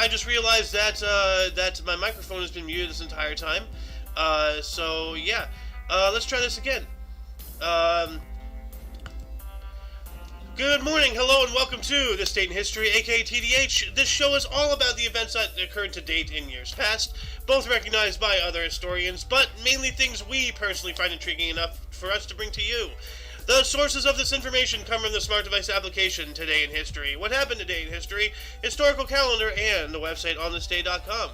I just realized that that my microphone has been muted this entire time. So yeah, let's try this again. Um, Good morning, hello, and welcome to This Date in History, aka TDH. This show is all about the events that occurred to date in years past, both recognized by other historians, but mainly things we personally find intriguing enough for us to bring to you. The sources of this information come from the smart device application Today in History, What Happened Today in History, Historical Calendar, and the website onthisday.com.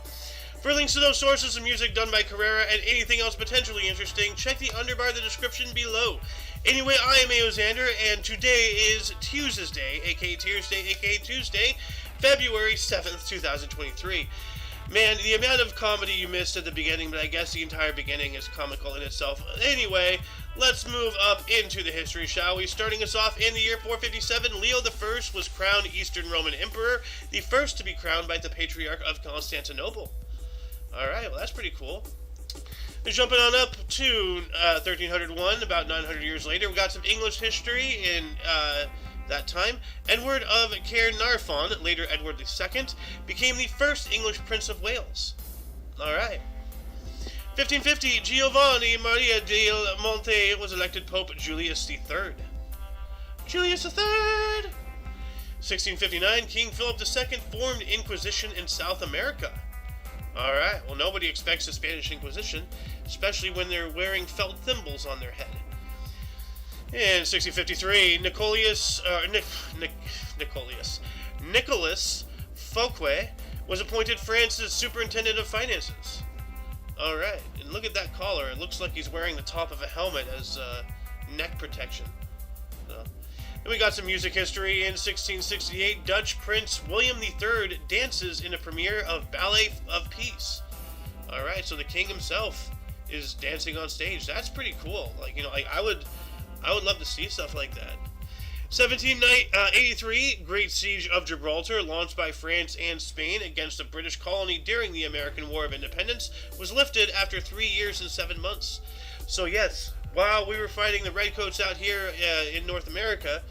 For links to those sources and music done by Carrera and anything else potentially interesting, check the underbar of the description below. Anyway, I am Aoxander, and today is Tuesday, aka Tuesday, aka Tuesday, February 7th, 2023. Man, the amount of comedy you missed at the beginning, but I guess the entire beginning is comical in itself. Anyway, let's move up into the history, shall we? Starting us off in the year 457, Leo I was crowned Eastern Roman Emperor, the first to be crowned by the Patriarch of Constantinople. Alright, well that's pretty cool. Jumping on up to 1301, about 900 years later, we got some English history in that time. Edward of Caernarfon, later Edward II, became the first English Prince of Wales. Alright. 1550, Giovanni Maria del Monte was elected Pope Julius III. Julius III! 1659, King Philip II formed Inquisition in South America. Alright, well nobody expects the Spanish Inquisition, especially when they're wearing felt thimbles on their head. In 1653, Nicolas Fouquet was appointed France's Superintendent of Finances. Alright, and look at that collar, it looks like he's wearing the top of a helmet as neck protection. Then we got some music history. In 1668, Dutch Prince William III dances in a premiere of Ballet of Peace. Alright, so the king himself is dancing on stage. That's pretty cool. Like, you know, I would love to see stuff like that. 1783, Great Siege of Gibraltar, launched by France and Spain against a British colony during the American War of Independence, was lifted after 3 years and 7 months. So yes, while we were fighting the redcoats out here in North America,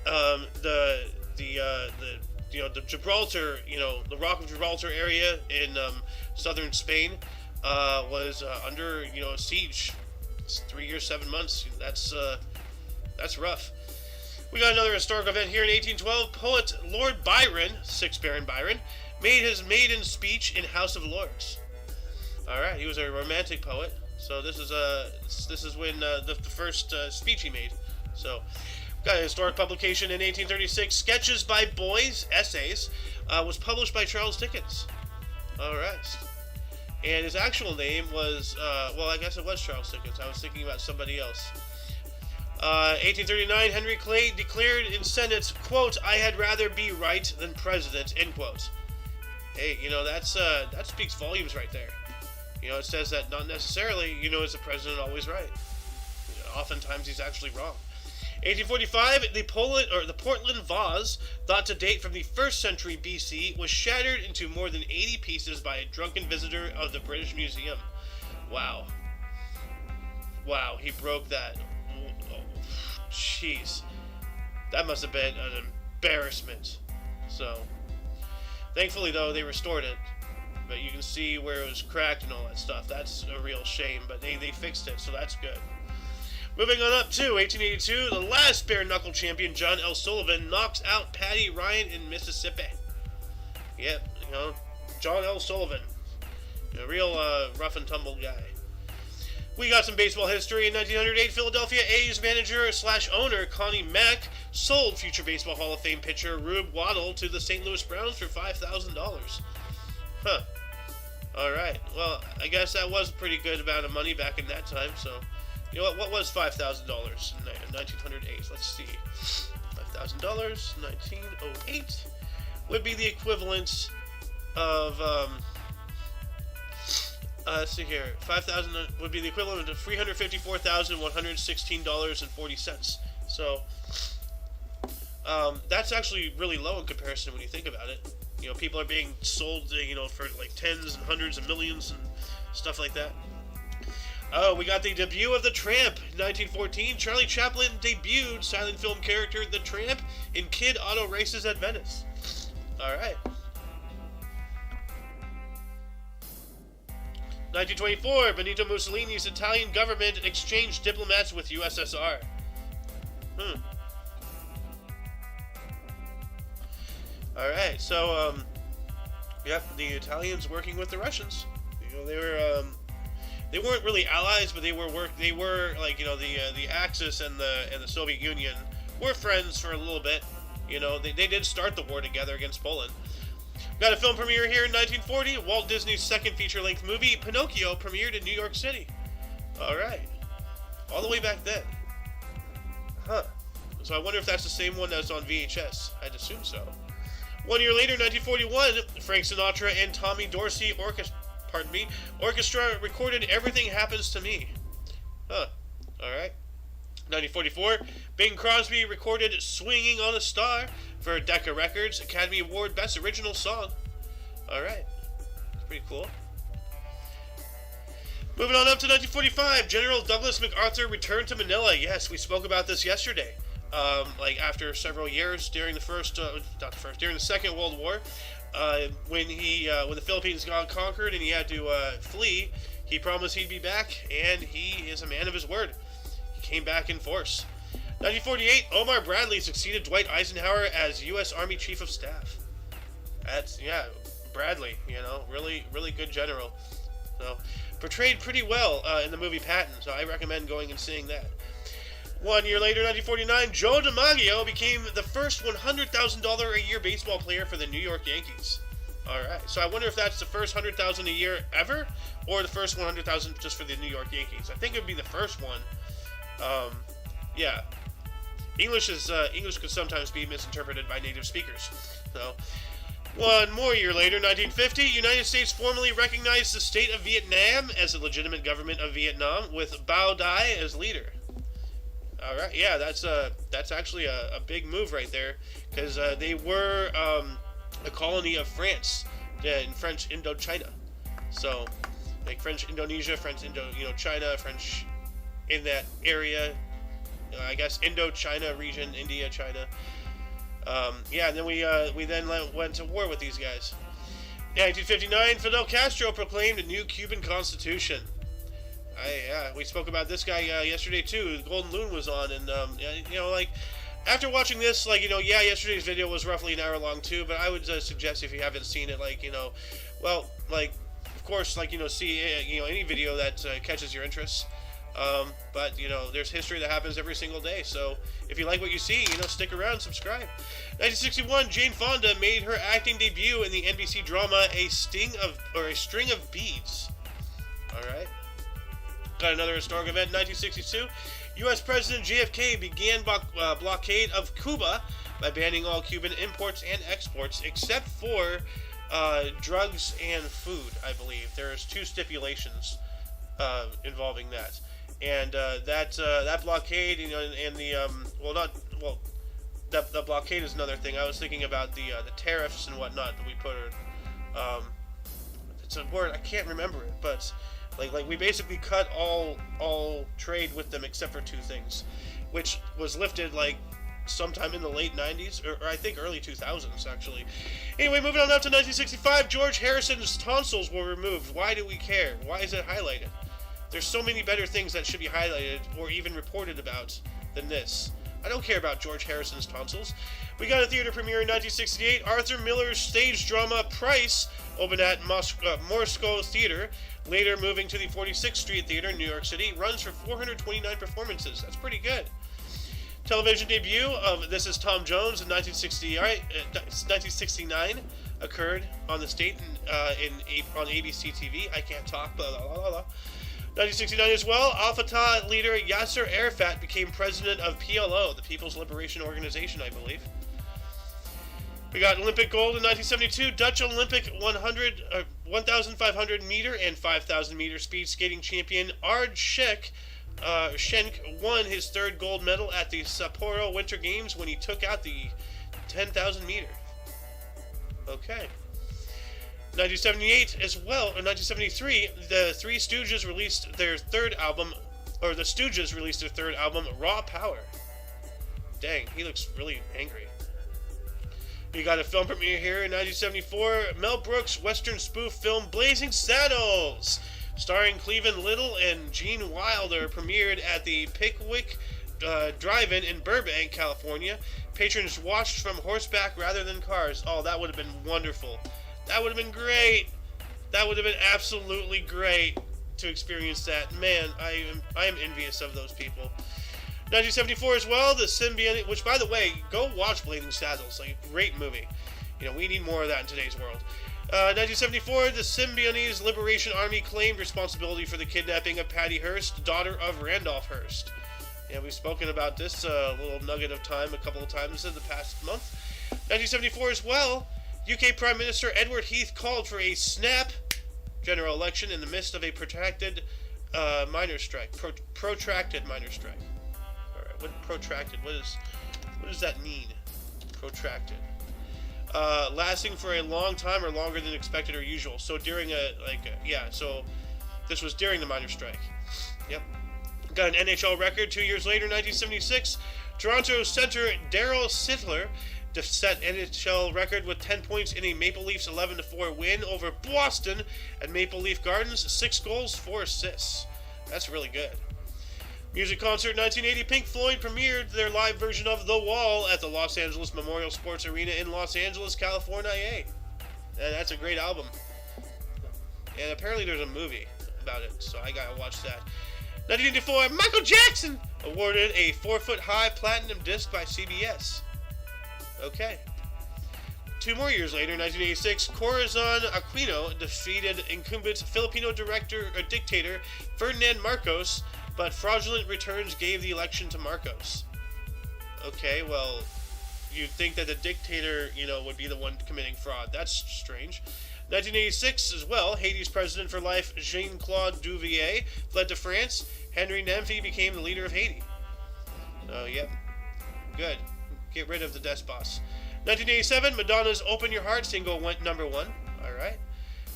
the Gibraltar, the Rock of Gibraltar area in southern Spain was under siege. It's 3 years, 7 months. That's rough. We got another historical event here in 1812. Poet Lord Byron, 6th Baron Byron, made his maiden speech in House of Lords. All right, he was a romantic poet. So this is when the first speech he made. So, got a historic publication in 1836. Sketches by Boys, Essays, was published by Charles Dickens. All right, and his actual name was well, I guess it was Charles Dickens. I was thinking about somebody else. 1839, Henry Clay declared in Senate, quote, "I had rather be right than president," end quote. Hey, that speaks volumes right there. It says that not necessarily, is the president always right. Oftentimes he's actually wrong. 1845, the Portland vase, thought to date from the 1st century BC, was shattered into more than 80 pieces by a drunken visitor of the British Museum. Wow. Wow, he broke that. Jeez. That must have been an embarrassment. So, thankfully though, they restored it. But you can see where it was cracked and all that stuff. That's a real shame, but they fixed it, so that's good. Moving on up to 1882, the last bare knuckle champion, John L. Sullivan, knocks out Paddy Ryan in Mississippi. Yep, John L. Sullivan. A real rough and tumble guy. We got some baseball history. In 1908, Philadelphia A's manager/owner Connie Mack sold future Baseball Hall of Fame pitcher Rube Waddle to the St. Louis Browns for $5,000. Huh. Alright, well, I guess that was a pretty good amount of money back in that time, so, what was $5,000 in 1908? Let's see. $5,000, 1908, would be the equivalent of, let's see here, 5,000 would be the equivalent of $354,116.40. So, that's actually really low in comparison when you think about it. People are being sold, for like tens and hundreds of millions and stuff like that. Oh, we got the debut of The Tramp. In 1914, Charlie Chaplin debuted silent film character The Tramp in Kid Auto Races at Venice. Alright. 1924, Benito Mussolini's Italian government exchanged diplomats with USSR. Alright, so, yep, the Italians working with the Russians. You know, they weren't really allies, but they were like, you know, the Axis and the Soviet Union were friends for a little bit. You know, they did start the war together against Poland. Got a film premiere here in 1940. Walt Disney's second feature-length movie, Pinocchio, premiered in New York City. Alright. All the way back then. Huh. So I wonder if that's the same one that's on VHS. I'd assume so. 1 year later, 1941, Frank Sinatra and Tommy Dorsey Orchestra recorded Everything Happens to Me. Huh. Alright. 1944, Bing Crosby recorded Swinging on a Star for Decca Records, Academy Award Best Original Song. Alright. That's pretty cool. Moving on up to 1945, General Douglas MacArthur returned to Manila. Yes, we spoke about this yesterday. Like after several years during during the Second World War, when the Philippines got conquered and he had to flee, he promised he'd be back, and he is a man of his word. He came back in force. 1948, Omar Bradley succeeded Dwight Eisenhower as U.S. Army Chief of Staff. That's, yeah, Bradley, you know, really, really good general. So, portrayed pretty well in the movie Patton, so I recommend going and seeing that. 1 year later, 1949, Joe DiMaggio became the first $100,000 a year baseball player for the New York Yankees. Alright, so I wonder if that's the first $100,000 a year ever, or the first $100,000 just for the New York Yankees. I think it would be the first one. Yeah. English could sometimes be misinterpreted by native speakers. So, 1 more year later, 1950, United States formally recognized the state of Vietnam as a legitimate government of Vietnam, with Bao Dai as leader. All right, yeah, that's actually a big move right there, because they were a colony of France in French Indochina. So, like French Indonesia, French China, French in that area. I guess Indochina region, India, China. Yeah, and then we then went to war with these guys. 1959, Fidel Castro proclaimed a new Cuban constitution. Yeah, we spoke about this guy yesterday too. Golden Loon was on, and you know, like after watching this, like, you know, yeah, yesterday's video was roughly an hour long too, but I would suggest, if you haven't seen it, like, you know, well, like, of course, like, you know, see any video that catches your interest. But, you know, there's history that happens every single day, so if you like what you see, you know, stick around, subscribe. 1961, Jane Fonda made her acting debut in the NBC drama A String of Beads. Alright. Got another historic event, 1962. U.S. President JFK began blockade of Cuba by banning all Cuban imports and exports, except for drugs and food, I believe. There's 2 stipulations involving that. And that blockade, you know, and the blockade is another thing. I was thinking about the tariffs and whatnot that we put. It's a word, I can't remember it, but like we basically cut all trade with them except for 2 things, which was lifted like sometime in the late 90s, or I think early 2000s actually. Anyway, moving on up to 1965, George Harrison's tonsils were removed. Why do we care? Why is it highlighted? There's so many better things that should be highlighted or even reported about than this. I don't care about George Harrison's tonsils. We got a theater premiere in 1968. Arthur Miller's stage drama Price opened at Morsco Theater, later moving to the 46th Street Theater in New York City. Runs for 429 performances. That's pretty good. Television debut of This Is Tom Jones in 1969 occurred on the state on ABC TV. I can't talk, blah, blah, blah, blah. 1969 as well, Al Fatah leader Yasser Arafat became president of PLO, the People's Liberation Organization, I believe. We got Olympic gold in 1972. Dutch Olympic 1,500 meter and 5,000 meter speed skating champion Ard Schenk won his 3rd gold medal at the Sapporo Winter Games when he took out the 10,000 meter. Okay. 1978 as well, or 1973, the Three Stooges released their 3rd album, or the Stooges released their 3rd album, Raw Power. Dang, he looks really angry. We got a film premiere here in 1974, Mel Brooks' Western spoof film Blazing Saddles starring Cleveland Little and Gene Wilder, premiered at the Pickwick Drive-In in Burbank, California. Patrons watched from horseback rather than cars. Oh, that would have been wonderful. That would have been great. That would have been absolutely great to experience that. Man, I am envious of those people. 1974 as well, the Symbionese, which, by the way, go watch Blazing Saddles. Like, great movie. You know, we need more of that in today's world. 1974, the Symbionese Liberation Army claimed responsibility for the kidnapping of Patty Hearst, daughter of Randolph Hearst. Yeah, we've spoken about this little nugget of time a couple of times in the past month. 1974 as well, UK Prime Minister Edward Heath called for a snap general election in the midst of a protracted miners' strike. Protracted miners' strike. All right, what protracted? What does that mean? Protracted. Lasting for a long time or longer than expected or usual. So during so this was during the miners' strike. Yep. Got an NHL record 2 years later, 1976. Toronto center Daryl Sittler set NHL record with 10 points in a Maple Leafs 11-4 win over Boston at Maple Leaf Gardens. 6 goals, 4 assists. That's really good. Music concert 1980. Pink Floyd premiered their live version of The Wall at the Los Angeles Memorial Sports Arena in Los Angeles, California. And that's a great album. And apparently there's a movie about it, so I gotta watch that. 1984, Michael Jackson awarded a 4-foot-high platinum disc by CBS. Okay. 2 more years later, 1986, Corazon Aquino defeated incumbent Filipino dictator Ferdinand Marcos, but fraudulent returns gave the election to Marcos. Okay, well, you'd think that the dictator, would be the one committing fraud. That's strange. 1986 as well, Haiti's president for life, Jean-Claude Duvalier, fled to France. Henry Nemfi became the leader of Haiti. Oh, yep. Good. Get rid of the despots. 1987, Madonna's Open Your Heart single went number 1. All right.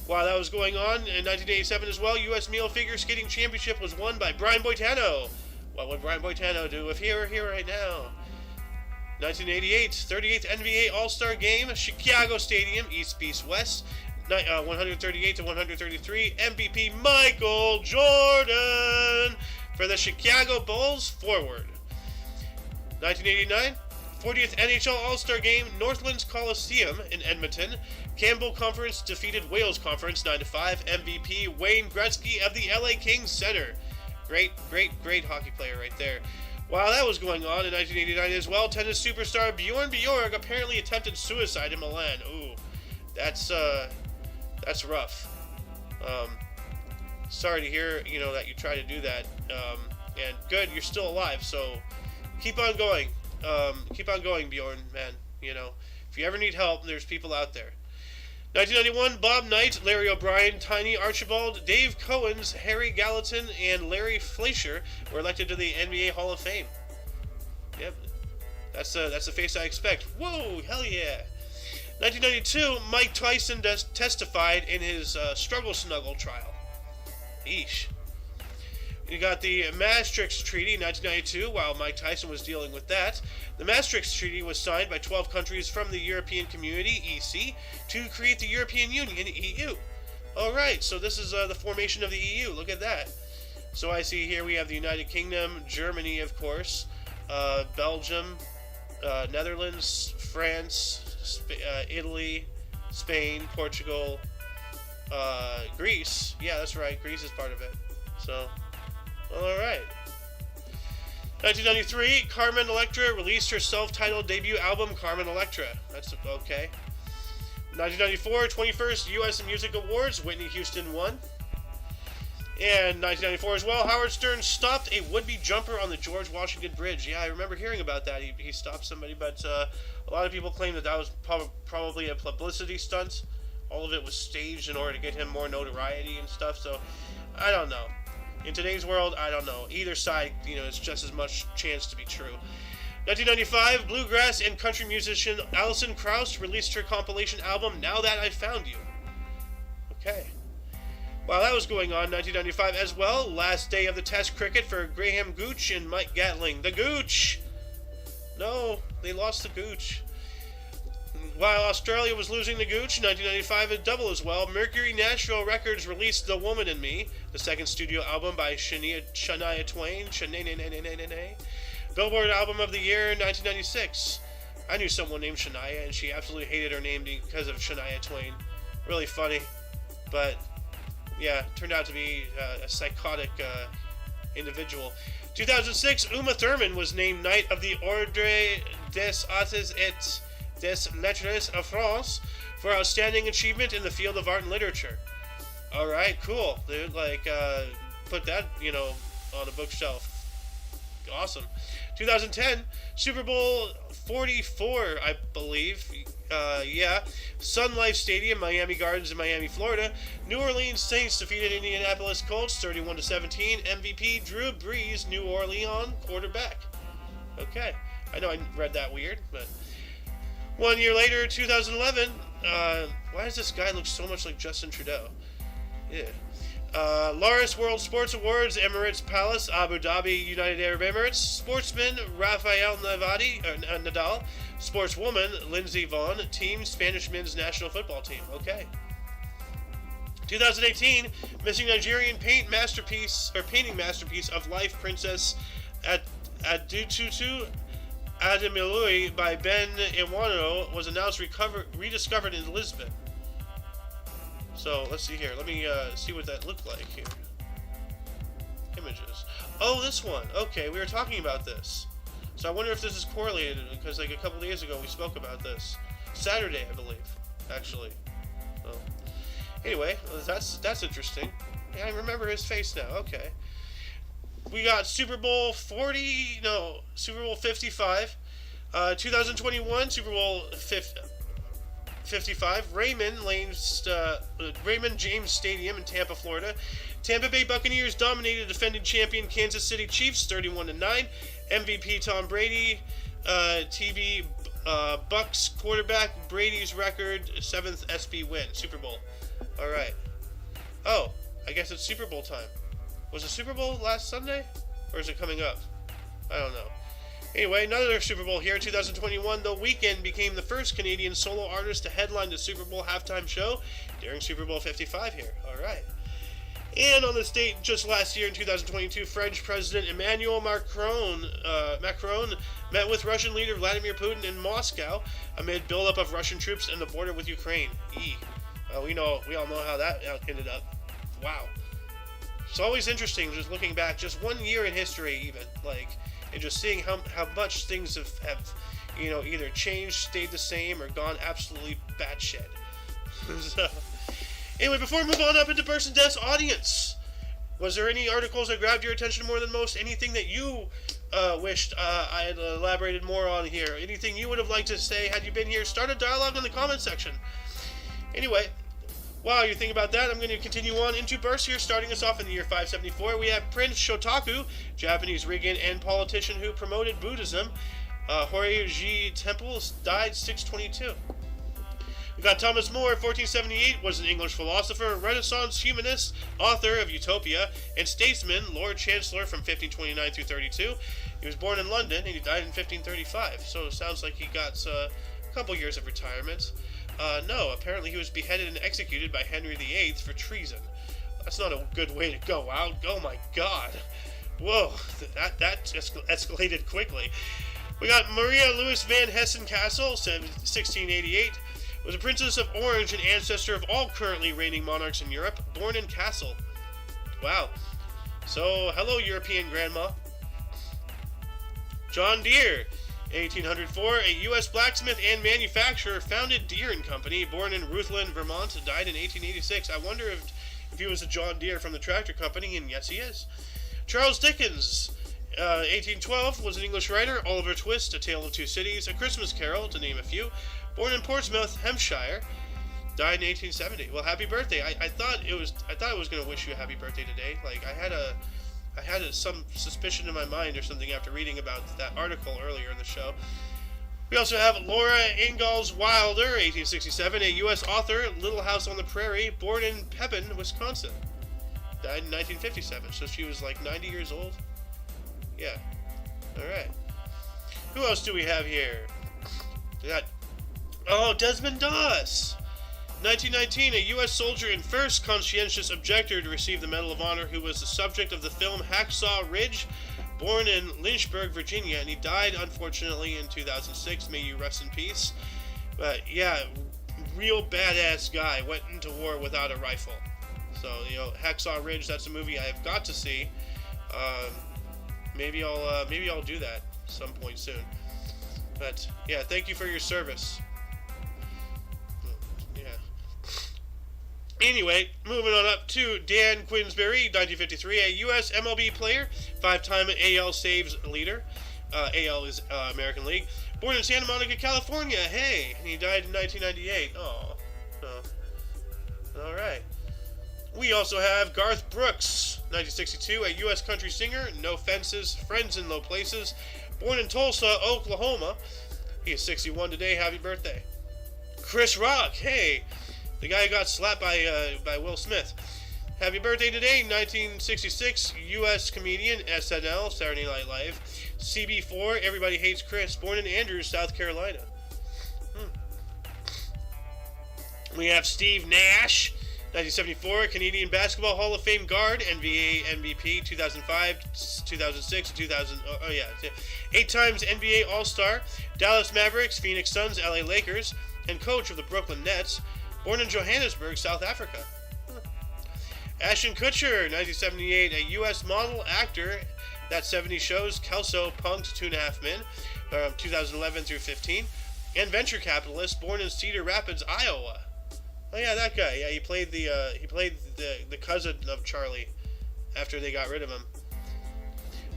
While that was going on, in 1987 as well, U.S. Male Figure Skating Championship was won by Brian Boitano. What would Brian Boitano do if he were here right now? 1988, 38th NBA All-Star Game, Chicago Stadium, East Beast West, 138 to 133, MVP Michael Jordan for the Chicago Bulls forward. 1989, 40th NHL All-Star Game, Northlands Coliseum in Edmonton. Campbell Conference defeated Wales Conference 9-5. MVP Wayne Gretzky of the LA Kings center. Great hockey player right there. While that was going on in 1989 as well, tennis superstar Bjorn Borg apparently attempted suicide in Milan. Ooh, that's rough. Sorry to hear, that you try to do that. And good, you're still alive, so keep on going. Keep on going, Bjorn, man. If you ever need help, there's people out there. 1991, Bob Knight, Larry O'Brien, Tiny Archibald, Dave Cowens, Harry Gallatin, and Larry Fleischer were elected to the NBA Hall of Fame. Yep, that's the face I expect. Whoa, hell yeah! 1992, Mike Tyson testified in his Struggle Snuggle trial. Eesh. You got the Maastricht Treaty, 1992, while Mike Tyson was dealing with that. The Maastricht Treaty was signed by 12 countries from the European Community, EC, to create the European Union, EU. Alright, so this is the formation of the EU. Look at that. So I see here we have the United Kingdom, Germany, of course, Belgium, Netherlands, France, Italy, Spain, Portugal, Greece. Yeah, that's right. Greece is part of it. So, alright. 1993, Carmen Electra released her self-titled debut album, Carmen Electra. That's okay. 1994, 21st U.S. Music Awards, Whitney Houston won. And 1994 as well, Howard Stern stopped a would-be jumper on the George Washington Bridge. Yeah, I remember hearing about that. He stopped somebody, but a lot of people claim that was probably a publicity stunt. All of it was staged in order to get him more notoriety and stuff, so I don't know. In today's world, I don't know. Either side, it's just as much chance to be true. 1995, bluegrass and country musician Alison Krauss released her compilation album, Now That I've Found You. Okay. While that was going on, 1995 as well, last day of the Test cricket for Graham Gooch and Mike Gatling. The Gooch! No, they lost the Gooch. While Australia was losing the gooch, 1995 is double as well. Mercury Nashville Records released The Woman in Me, the second studio album by Shania Twain. Billboard Album of the Year, 1996. I knew someone named Shania, and she absolutely hated her name because of Shania Twain. Really funny, but yeah, turned out to be a psychotic individual. 2006, Uma Thurman was named Knight of the Ordre des Arts et des Lettres of France for outstanding achievement in the field of art and literature. All right, cool, dude. Like, put that, on a bookshelf. Awesome. 2010, Super Bowl 44, I believe. Sun Life Stadium, Miami Gardens in Miami, Florida. New Orleans Saints defeated Indianapolis Colts 31-17. MVP Drew Brees, New Orleans quarterback. Okay, I know I read that weird, but 1 year later, 2011. Why does this guy look so much like Justin Trudeau? Yeah. Laureus World Sports Awards, Emirates Palace, Abu Dhabi, United Arab Emirates. Sportsman Rafael Nadal. Sportswoman Lindsey Vonn. Team Spanish men's national football team. Okay. 2018, missing Nigerian painting masterpiece of life, Princess Adututu Ademilui by Ben Iwano was announced rediscovered in Lisbon. So, let's see here. Let me see what that looked like here. Images. Oh, this one. Okay, we were talking about this. So I wonder if this is correlated, because like a couple days ago we spoke about this. Saturday, I believe, actually. So, anyway, that's interesting. Yeah, I remember his face now. Okay. We got Super Bowl 55. 2021, Super Bowl 55, Raymond James Stadium in Tampa, Florida. Tampa Bay Buccaneers dominated defending champion Kansas City Chiefs 31-9. MVP Tom Brady, Bucks quarterback, Brady's record 7th SB win, Super Bowl. All right. Oh, I guess it's Super Bowl time. Was the Super Bowl last Sunday, or is it coming up? I don't know. Anyway, another Super Bowl here. 2021, The Weeknd became the first Canadian solo artist to headline the Super Bowl halftime show during Super Bowl 55 here. All right. And on this date, just last year in 2022, French President Emmanuel Macron met with Russian leader Vladimir Putin in Moscow amid buildup of Russian troops in the border with Ukraine. We all know how that ended up. Wow. It's always interesting just looking back, just 1 year in history even, and just seeing how much things have either changed, stayed the same, or gone absolutely batshit. So, anyway, before we move on up into Births and Deaths, audience, was there any articles that grabbed your attention more than most? Anything that you wished I had elaborated more on here? Anything you would have liked to say had you been here? Start a dialogue in the comment section. Anyway, while you think about that, I'm going to continue on into births here, starting us off in the year 574. We have Prince Shotoku, Japanese Rigan and politician who promoted Buddhism. Horiji Temple died 622. We got Thomas More, 1478, was an English philosopher, Renaissance humanist, author of Utopia, and statesman, Lord Chancellor from 1529 through 32. He was born in London, and he died in 1535, so it sounds like he got a couple years of retirement. No, apparently he was beheaded and executed by Henry VIII for treason. That's not a good way to go out. Oh my god. Whoa, that escalated quickly. We got Maria Louise van Hessen-Kassel, 1688. Was a princess of Orange and ancestor of all currently reigning monarchs in Europe, born in Kassel. Wow. So, hello European grandma. John Deere, 1804, a U.S. blacksmith and manufacturer, founded Deere & Company, born in Rutland, Vermont, died in 1886. I wonder if he was a John Deere from the tractor company, and yes he is. Charles Dickens, 1812, was an English writer. Oliver Twist, A Tale of Two Cities, A Christmas Carol, to name a few. Born in Portsmouth, Hampshire, died in 1870. Well, happy birthday. I thought I was going to wish you a happy birthday today. I had some suspicion in my mind or something after reading about that article earlier in the show. We also have Laura Ingalls Wilder, 1867, a U.S. author, Little House on the Prairie, born in Pepin, Wisconsin. Died in 1957, so she was 90 years old. Yeah. Alright. Who else do we have here? We got Oh, Desmond Doss. 1919, a U.S. soldier and first conscientious objector to receive the Medal of Honor who was the subject of the film Hacksaw Ridge, born in Lynchburg, Virginia, and he died, unfortunately, in 2006. May you rest in peace. But, yeah, real badass guy. Went into war without a rifle. So, Hacksaw Ridge, that's a movie I have got to see. Maybe I'll do that some point soon. But, yeah, thank you for your service. Anyway, moving on up to Dan Quinsbury, 1953, a U.S. MLB player, 5-time AL saves leader. AL is American League. Born in Santa Monica, California. Hey, and he died in 1998. Oh, no. All right. We also have Garth Brooks, 1962, a U.S. country singer. No fences, friends in low places. Born in Tulsa, Oklahoma. He is 61 today. Happy birthday. Chris Rock. Hey. The guy who got slapped by Will Smith. Happy birthday today, 1966, U.S. comedian, SNL, Saturday Night Live. CB4, Everybody Hates Chris, born in Andrews, South Carolina. We have Steve Nash, 1974, Canadian Basketball Hall of Fame guard, NBA MVP, 2005, 2006, 2000. Oh yeah, 8 times NBA All-Star, Dallas Mavericks, Phoenix Suns, LA Lakers, and coach of the Brooklyn Nets. Born in Johannesburg, South Africa. Ashton Kutcher, 1978, a U.S. model, actor. That 70 shows, Kelso, Punked, 2.5 Men, 2011 through 15, and venture capitalist, born in Cedar Rapids, Iowa. Oh yeah, that guy. Yeah, he played the cousin of Charlie after they got rid of him.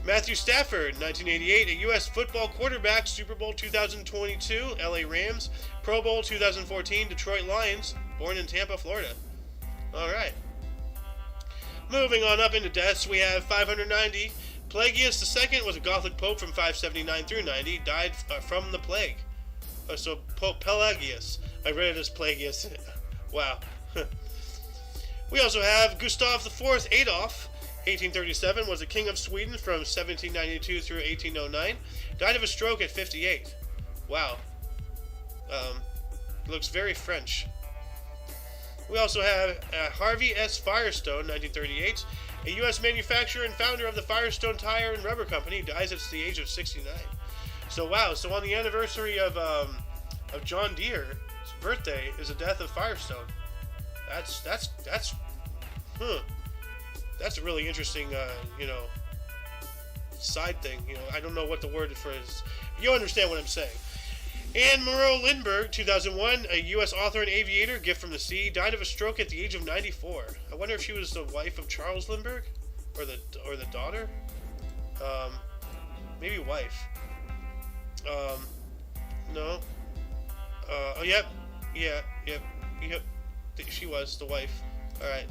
Matthew Stafford, 1988, a U.S. football quarterback, Super Bowl 2022, LA Rams, Pro Bowl 2014, Detroit Lions, born in Tampa, Florida. All right. Moving on up into deaths, we have 590. Pelagius II was a Gothic pope from 579 through 90, died from the plague. So Pope Pelagius. I read it as Pelagius. Wow. We also have Gustav IV Adolf. 1837, was the King of Sweden from 1792 through 1809. Died of a stroke at 58. Wow. Looks very French. We also have Harvey S. Firestone, 1938. A U.S. manufacturer and founder of the Firestone Tire and Rubber Company, dies at the age of 69. So wow, so on the anniversary of John Deere's birthday is the death of Firestone. That's a really interesting, side thing. I don't know what the word for it is. You understand what I'm saying. Anne Moreau Lindbergh, 2001, a U.S. author and aviator, gift from the sea, died of a stroke at the age of 94. I wonder if she was the wife of Charles Lindbergh, or the daughter. Maybe wife. No. Oh, yep. She was the wife. All right.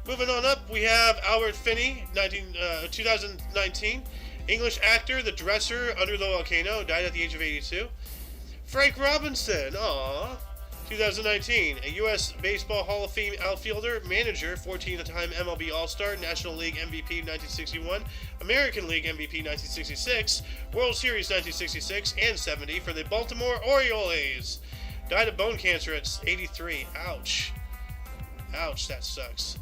Moving on up, we have Albert Finney, 2019. English actor, the dresser under the volcano, died at the age of 82. Frank Robinson, 2019. A U.S. Baseball Hall of Fame outfielder, manager, 14-time MLB All-Star, National League MVP 1961, American League MVP 1966, World Series 1966 and 70 for the Baltimore Orioles. Died of bone cancer at 83. Ouch. Ouch, that sucks.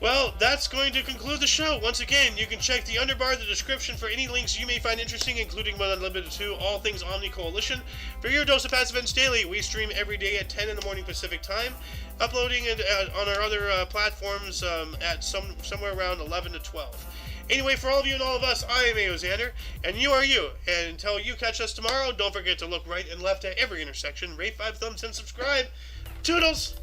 Well, that's going to conclude the show. Once again, you can check the underbar of the description for any links you may find interesting, including but not limited to all things OMNI Coalition. For your dose of passive events daily, we stream every day at 10 in the morning Pacific time, uploading it on our other platforms at somewhere around 11 to 12. Anyway, for all of you and all of us, I am Xander, and you are you. And until you catch us tomorrow, don't forget to look right and left at every intersection, rate 5 thumbs, and subscribe. Toodles!